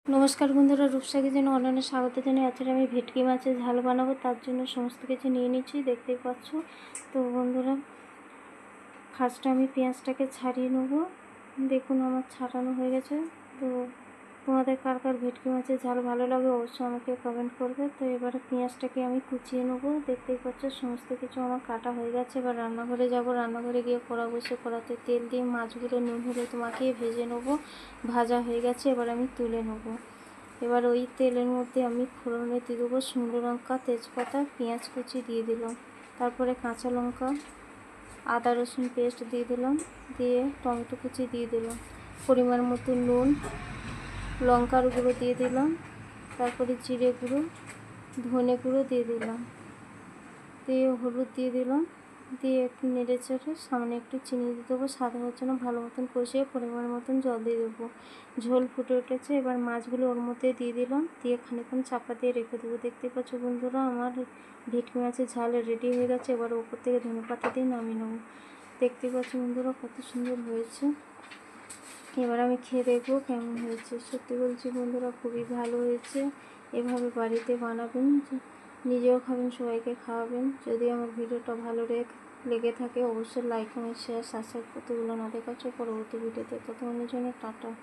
নমস্কার বন্ধুরা, রূপসাকে যেন অন্যান্য স্বাগত জানাই। আজকে আমি ভেটকি মাছের ঝাল বানাবো, তার জন্য সমস্ত কিছু নিয়ে নিচ্ছি, দেখতেই পাচ্ছ। তো বন্ধুরা, ফার্স্টে আমি পেঁয়াজটাকে ছাড়িয়ে নেব। দেখুন আমার ছাড়ানো হয়ে গেছে। তো তোমাদের কার কার ভেটকি মাছের ঝাল ভালো লাগে অবশ্যই আমাকে কমেন্ট করবে। তো এবারে পেঁয়াজটাকে আমি কুচিয়ে নেবো। দেখতেই পাচ্ছ সমস্ত কিছু আমার কাটা হয়ে গেছে। এবার রান্নাঘরে যাব, রান্নাঘরে গিয়ে কড়া বসে কড়াতে তেল দিয়ে মাছগুলো নুন হলুদ মাখিয়ে ভেজে নেবো। ভাজা হয়ে গেছে, এবার আমি তুলে নেবো। এবার ওই তেলের মধ্যে আমি ফোড়নে দিয়ে দেবো শুকনো লঙ্কা, তেজপাতা, পেঁয়াজ কুচি দিয়ে দিলাম। তারপরে কাঁচা লঙ্কা, আদা রসুন পেস্ট দিয়ে দিলাম, দিয়ে টমেটো কুচি দিয়ে দিলাম, পরিমাণ মতো নুন, লঙ্কার গুঁড়ো দিয়ে দিলাম, তারপরে জিরে গুঁড়ো, ধনে গুঁড়ো দিয়ে দিলাম, দিয়ে হলুদ দিয়ে দিলাম, দিয়ে একটু নেড়ে চেড়ে সামনে একটু চিনি দিয়ে দেবো স্বাদ হওয়ার জন্য। ভালো মতন কষিয়ে পরিমাণ মতন জল দিয়ে দেবো। ঝোল ফুটে উঠেছে, এবার মাছগুলো ওর মধ্যে দিয়ে দিলাম, দিয়ে খানিকক্ষণ চাপা দিয়ে রেখে দেবো। দেখতে পাচ্ছ বন্ধুরা, আমার ভেটকি মাছের ঝাল রেডি হয়ে গেছে। এবার ওপর থেকে ধনেপাতা দিয়ে নামিয়ে নেবো। দেখতে পাচ্ছ বন্ধুরা কত সুন্দর হয়েছে। এবার আমি খেয়ে দেখবো কেমন হয়েছে। সত্যি বলছি বন্ধুরা, খুবই ভালো হয়েছে। এভাবে বাড়িতে বানাবেন, নিজেও খাবেন, সবাইকে খাওয়াবেন। যদি আমার ভিডিওটা ভালো লেগে থাকে অবশ্যই লাইক, কমেন্ট, শেয়ার, সাবস্ক্রাইব করতে ভুলো না। দেখাচ্ছ পরবর্তী ভিডিওতে। ততক্ষণের জন্য টাটা।